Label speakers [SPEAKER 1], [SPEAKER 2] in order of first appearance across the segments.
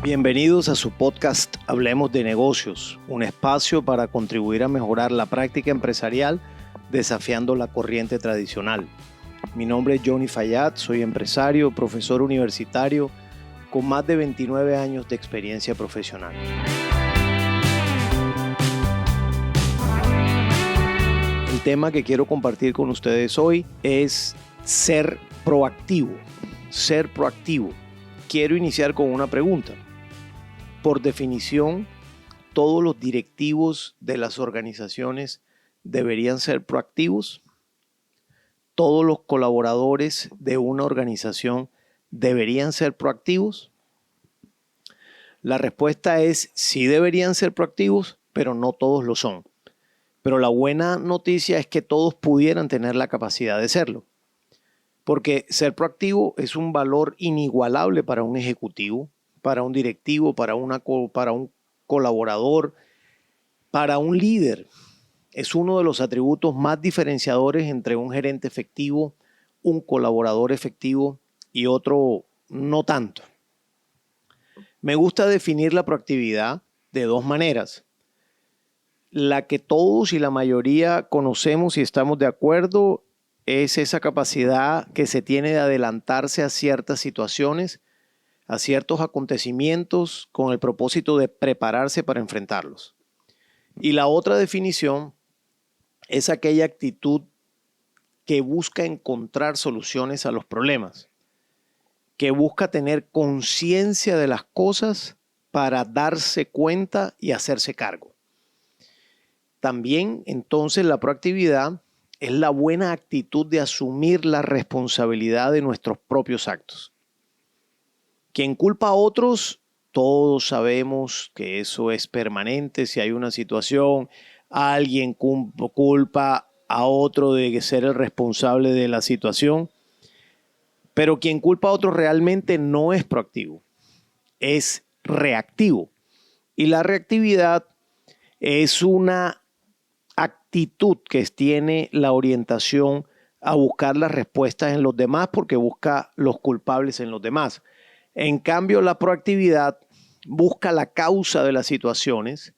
[SPEAKER 1] Bienvenidos a su podcast Hablemos de Negocios, un espacio para contribuir a mejorar la práctica empresarial desafiando la corriente tradicional. Mi nombre es Johnny Fayad, soy empresario, profesor universitario con más de 29 años de experiencia profesional. El tema que quiero compartir con ustedes hoy es ser proactivo. Ser proactivo. Quiero iniciar con una pregunta. Por definición, todos los directivos de las organizaciones deberían ser proactivos. Todos los colaboradores de una organización deberían ser proactivos. La respuesta es sí deberían ser proactivos, pero no todos lo son. Pero la buena noticia es que todos pudieran tener la capacidad de serlo. Porque ser proactivo es un valor inigualable para un ejecutivo, para un directivo, para un colaborador, para un líder. Es uno de los atributos más diferenciadores entre un gerente efectivo, un colaborador efectivo y otro no tanto. Me gusta definir la proactividad de dos maneras. La que todos y la mayoría conocemos y estamos de acuerdo es esa capacidad que se tiene de adelantarse a ciertas situaciones, a ciertos acontecimientos con el propósito de prepararse para enfrentarlos. Y la otra definición es aquella actitud que busca encontrar soluciones a los problemas, que busca tener conciencia de las cosas para darse cuenta y hacerse cargo. También, entonces, la proactividad es la buena actitud de asumir la responsabilidad de nuestros propios actos. Quien culpa a otros, todos sabemos que eso es permanente. Si hay una situación, alguien culpa a otro de ser el responsable de la situación. Pero quien culpa a otro realmente no es proactivo, es reactivo. Y la reactividad es una actitud que tiene la orientación a buscar las respuestas en los demás porque busca los culpables en los demás. En cambio, la proactividad busca la causa de las situaciones,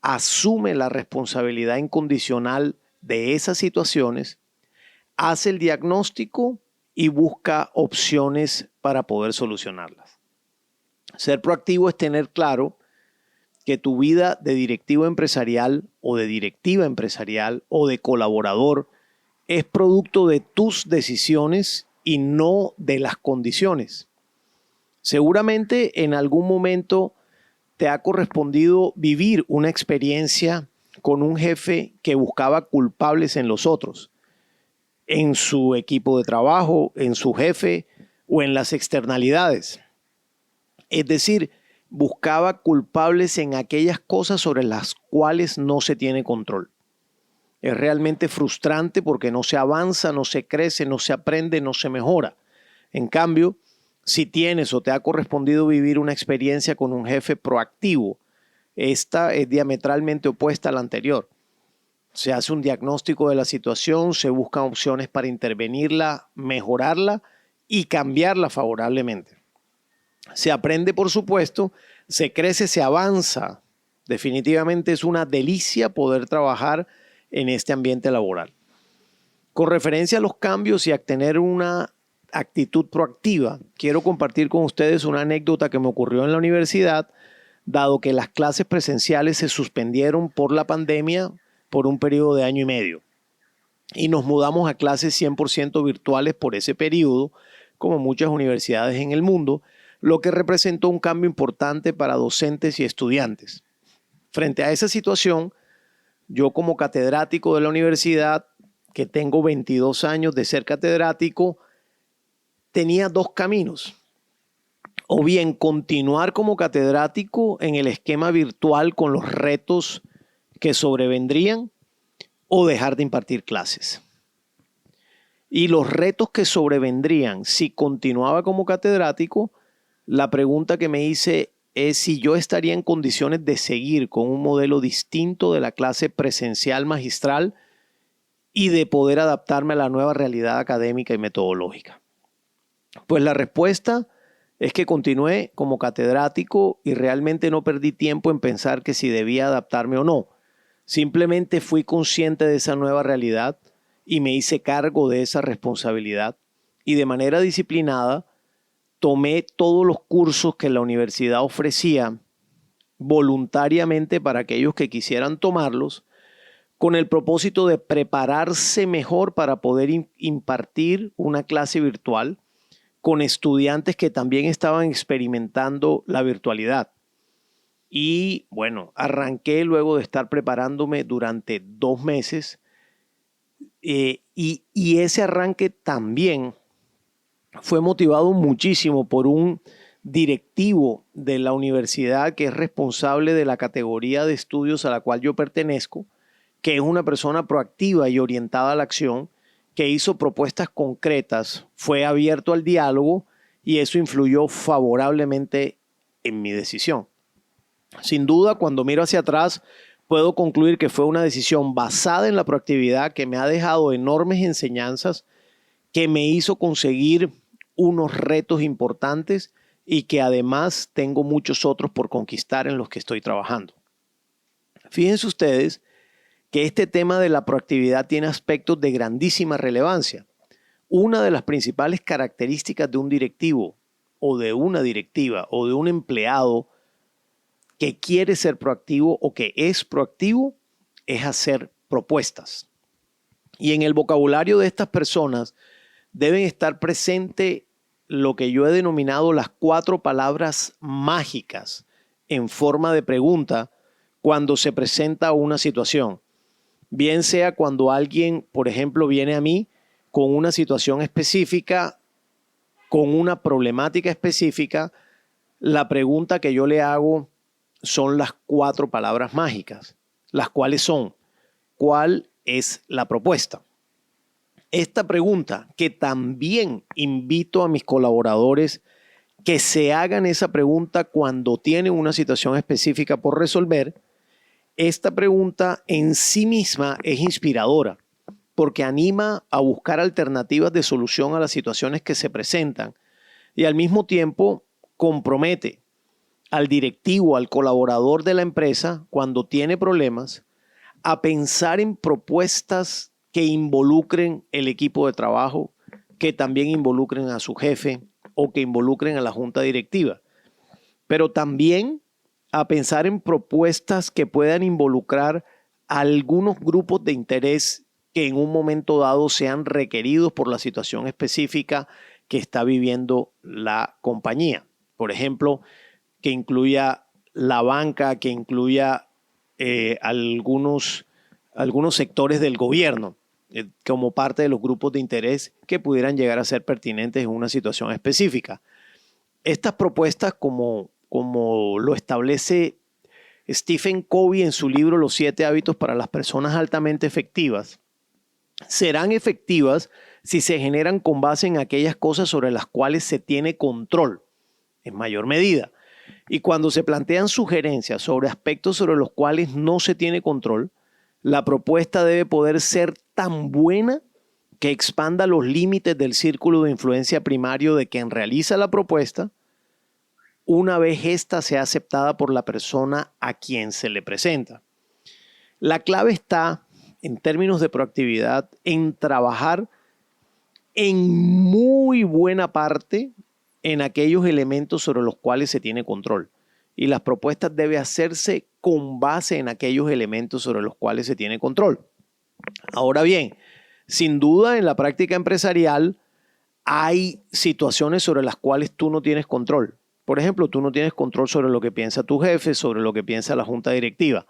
[SPEAKER 1] asume la responsabilidad incondicional de esas situaciones, hace el diagnóstico y busca opciones para poder solucionarlas. Ser proactivo es tener claro que tu vida de directivo empresarial o de directiva empresarial o de colaborador es producto de tus decisiones y no de las condiciones. Seguramente en algún momento te ha correspondido vivir una experiencia con un jefe que buscaba culpables en los otros, en su equipo de trabajo, en su jefe o en las externalidades. Es decir, buscaba culpables en aquellas cosas sobre las cuales no se tiene control. Es realmente frustrante porque no se avanza, no se crece, no se aprende, no se mejora. En cambio, si tienes o te ha correspondido vivir una experiencia con un jefe proactivo, esta es diametralmente opuesta a la anterior. Se hace un diagnóstico de la situación, se buscan opciones para intervenirla, mejorarla y cambiarla favorablemente. Se aprende, por supuesto, se crece, se avanza. Definitivamente es una delicia poder trabajar en este ambiente laboral. Con referencia a los cambios y a tener una actitud proactiva, quiero compartir con ustedes una anécdota que me ocurrió en la universidad, dado que las clases presenciales se suspendieron por la pandemia por un periodo de año y medio. Y nos mudamos a clases 100% virtuales por ese periodo, como muchas universidades en el mundo, lo que representó un cambio importante para docentes y estudiantes. Frente a esa situación, yo como catedrático de la universidad, que tengo 22 años de ser catedrático, tenía dos caminos. O bien continuar como catedrático en el esquema virtual con los retos que sobrevendrían, o dejar de impartir clases. Y los retos que sobrevendrían si continuaba como catedrático, la pregunta que me hice es si yo estaría en condiciones de seguir con un modelo distinto de la clase presencial magistral y de poder adaptarme a la nueva realidad académica y metodológica. Pues la respuesta es que continué como catedrático y realmente no perdí tiempo en pensar que si debía adaptarme o no. Simplemente fui consciente de esa nueva realidad y me hice cargo de esa responsabilidad y de manera disciplinada tomé todos los cursos que la universidad ofrecía voluntariamente para aquellos que quisieran tomarlos, con el propósito de prepararse mejor para poder impartir una clase virtual con estudiantes que también estaban experimentando la virtualidad. Y bueno, arranqué luego de estar preparándome durante 2 meses y ese arranque también fue motivado muchísimo por un directivo de la universidad que es responsable de la categoría de estudios a la cual yo pertenezco, que es una persona proactiva y orientada a la acción, que hizo propuestas concretas, fue abierto al diálogo y eso influyó favorablemente en mi decisión. Sin duda, cuando miro hacia atrás, puedo concluir que fue una decisión basada en la proactividad que me ha dejado enormes enseñanzas, que me hizo conseguir unos retos importantes y que además tengo muchos otros por conquistar en los que estoy trabajando. Fíjense ustedes que este tema de la proactividad tiene aspectos de grandísima relevancia. Una de las principales características de un directivo o de una directiva o de un empleado que quiere ser proactivo o que es proactivo es hacer propuestas. Y en el vocabulario de estas personas deben estar presentes lo que yo he denominado las 4 palabras mágicas en forma de pregunta cuando se presenta una situación. Bien sea cuando alguien, por ejemplo, viene a mí con una situación específica, con una problemática específica, la pregunta que yo le hago son las 4 palabras mágicas, las cuales son: ¿cuál es la propuesta? Esta pregunta, que también invito a mis colaboradores que se hagan esa pregunta cuando tienen una situación específica por resolver, esta pregunta en sí misma es inspiradora porque anima a buscar alternativas de solución a las situaciones que se presentan y al mismo tiempo compromete al directivo, al colaborador de la empresa cuando tiene problemas a pensar en propuestas que involucren el equipo de trabajo, que también involucren a su jefe o que involucren a la junta directiva. Pero también a pensar en propuestas que puedan involucrar a algunos grupos de interés que en un momento dado sean requeridos por la situación específica que está viviendo la compañía. Por ejemplo, que incluya la banca, que incluya algunos sectores del gobierno como parte de los grupos de interés que pudieran llegar a ser pertinentes en una situación específica. Estas propuestas, como lo establece Stephen Covey en su libro Los 7 hábitos para las personas altamente efectivas, serán efectivas si se generan con base en aquellas cosas sobre las cuales se tiene control en mayor medida. Y cuando se plantean sugerencias sobre aspectos sobre los cuales no se tiene control, la propuesta debe poder ser tan buena que expanda los límites del círculo de influencia primario de quien realiza la propuesta, una vez ésta sea aceptada por la persona a quien se le presenta. La clave está, en términos de proactividad, en trabajar en muy buena parte en aquellos elementos sobre los cuales se tiene control. Y las propuestas deben hacerse con base en aquellos elementos sobre los cuales se tiene control. Ahora bien, sin duda en la práctica empresarial hay situaciones sobre las cuales tú no tienes control. Por ejemplo, tú no tienes control sobre lo que piensa tu jefe, sobre lo que piensa la junta directiva,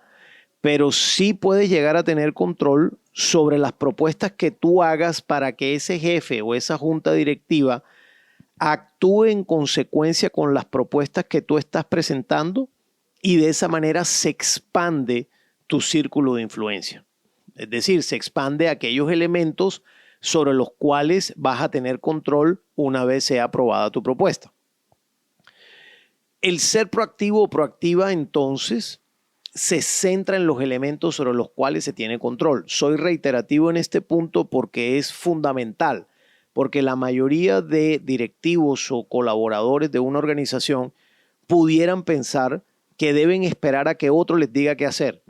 [SPEAKER 1] pero sí puedes llegar a tener control sobre las propuestas que tú hagas para que ese jefe o esa junta directiva actúe en consecuencia con las propuestas que tú estás presentando y de esa manera se expande tu círculo de influencia. Es decir, se expande aquellos elementos sobre los cuales vas a tener control una vez sea aprobada tu propuesta. El ser proactivo o proactiva entonces se centra en los elementos sobre los cuales se tiene control. Soy reiterativo en este punto porque es fundamental porque la mayoría de directivos o colaboradores de una organización pudieran pensar que deben esperar a que otro les diga qué hacer,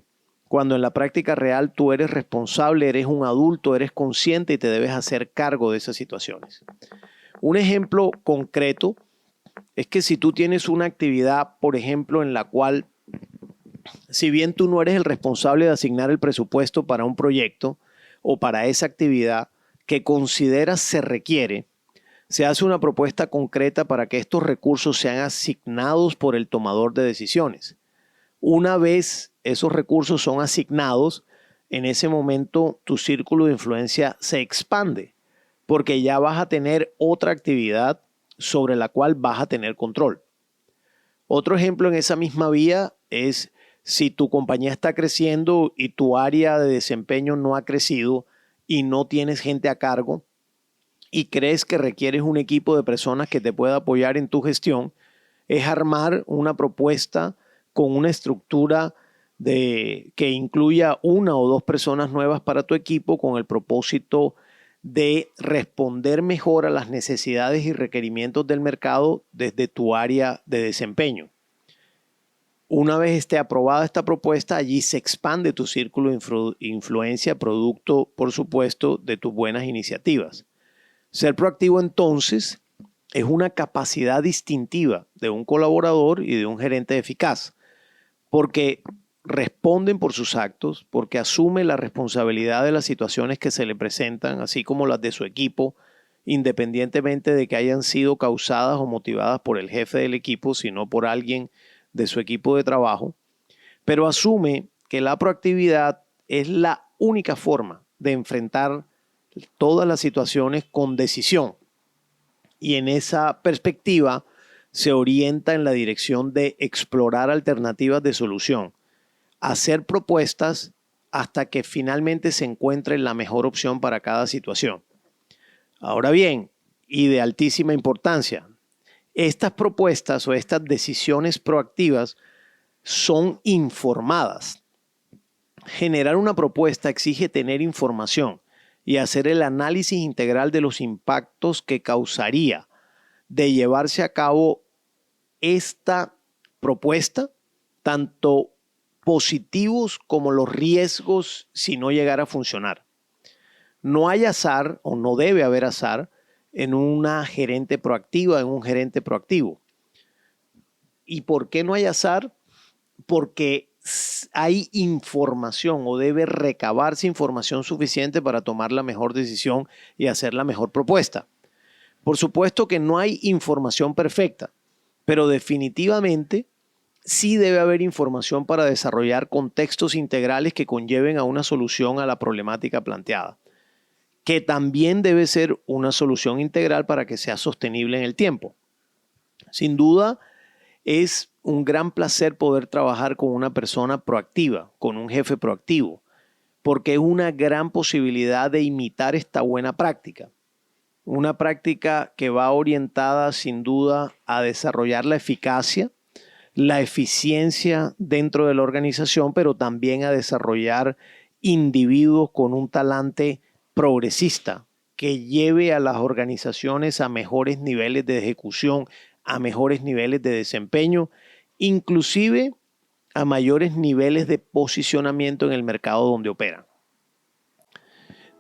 [SPEAKER 1] cuando en la práctica real tú eres responsable, eres un adulto, eres consciente y te debes hacer cargo de esas situaciones. Un ejemplo concreto es que si tú tienes una actividad, por ejemplo, en la cual, si bien tú no eres el responsable de asignar el presupuesto para un proyecto o para esa actividad que consideras se requiere, se hace una propuesta concreta para que estos recursos sean asignados por el tomador de decisiones. Una vez esos recursos son asignados, en ese momento tu círculo de influencia se expande, porque ya vas a tener otra actividad sobre la cual vas a tener control. Otro ejemplo en esa misma vía es si tu compañía está creciendo y tu área de desempeño no ha crecido y no tienes gente a cargo y crees que requieres un equipo de personas que te pueda apoyar en tu gestión, es armar una propuesta con una estructura que incluya una o dos personas nuevas para tu equipo con el propósito de responder mejor a las necesidades y requerimientos del mercado desde tu área de desempeño. Una vez esté aprobada esta propuesta, allí se expande tu círculo de influencia, producto, por supuesto, de tus buenas iniciativas. Ser proactivo, entonces, es una capacidad distintiva de un colaborador y de un gerente eficaz, porque responden por sus actos, porque asume la responsabilidad de las situaciones que se le presentan, así como las de su equipo, independientemente de que hayan sido causadas o motivadas por el jefe del equipo, sino por alguien de su equipo de trabajo, pero asume que la proactividad es la única forma de enfrentar todas las situaciones con decisión. Y en esa perspectiva se orienta en la dirección de explorar alternativas de solución, hacer propuestas hasta que finalmente se encuentre la mejor opción para cada situación. Ahora bien, y de altísima importancia, estas propuestas o estas decisiones proactivas son informadas. Generar una propuesta exige tener información y hacer el análisis integral de los impactos que causaría de llevarse a cabo esta propuesta, tanto positivos como los riesgos si no llegara a funcionar. No hay azar o no debe haber azar en una gerente proactiva, en un gerente proactivo. ¿Y por qué no hay azar? Porque hay información o debe recabarse información suficiente para tomar la mejor decisión y hacer la mejor propuesta. Por supuesto que no hay información perfecta, pero definitivamente sí debe haber información para desarrollar contextos integrales que conlleven a una solución a la problemática planteada, que también debe ser una solución integral para que sea sostenible en el tiempo. Sin duda, es un gran placer poder trabajar con una persona proactiva, con un jefe proactivo, porque es una gran posibilidad de imitar esta buena práctica. Una práctica que va orientada sin duda a desarrollar la eficacia, la eficiencia dentro de la organización, pero también a desarrollar individuos con un talante progresista que lleve a las organizaciones a mejores niveles de ejecución, a mejores niveles de desempeño, inclusive a mayores niveles de posicionamiento en el mercado donde operan.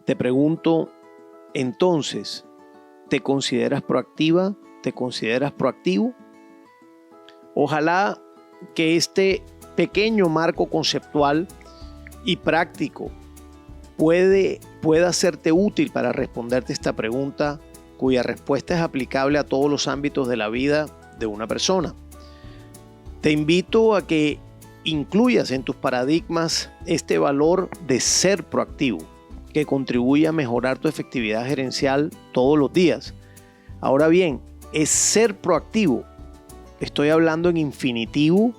[SPEAKER 1] Te pregunto, entonces, ¿te consideras proactiva? ¿Te consideras proactivo? Ojalá que este pequeño marco conceptual y práctico pueda serte útil para responderte esta pregunta, cuya respuesta es aplicable a todos los ámbitos de la vida de una persona. Te invito a que incluyas en tus paradigmas este valor de ser proactivo, que contribuye a mejorar tu efectividad gerencial todos los días. Ahora bien, es ser proactivo. Estoy hablando en infinitivo,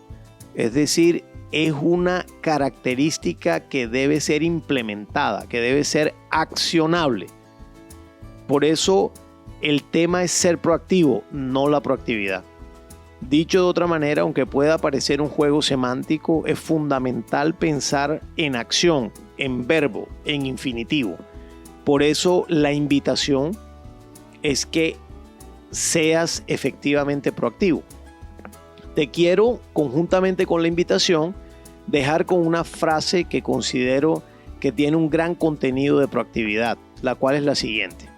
[SPEAKER 1] es decir, es una característica que debe ser implementada, que debe ser accionable. Por eso el tema es ser proactivo, no la proactividad. Dicho de otra manera, aunque pueda parecer un juego semántico, es fundamental pensar en acción, en verbo, en infinitivo. Por eso la invitación es que seas efectivamente proactivo. Te quiero, conjuntamente con la invitación, dejar con una frase que considero que tiene un gran contenido de proactividad, la cual es la siguiente: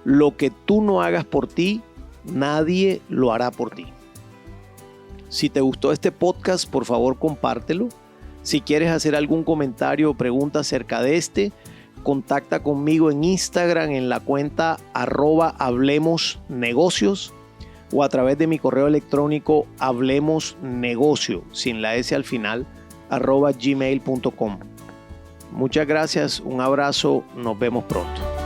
[SPEAKER 1] lo que tú no hagas por ti, nadie lo hará por ti. Si te gustó este podcast, por favor compártelo. Si quieres hacer algún comentario o pregunta acerca de contacta conmigo en Instagram en la cuenta @hablemosnegocios o a través de mi correo electrónico hablemosnegocio, sin la S al final, @gmail.com. Muchas gracias, un abrazo, nos vemos pronto.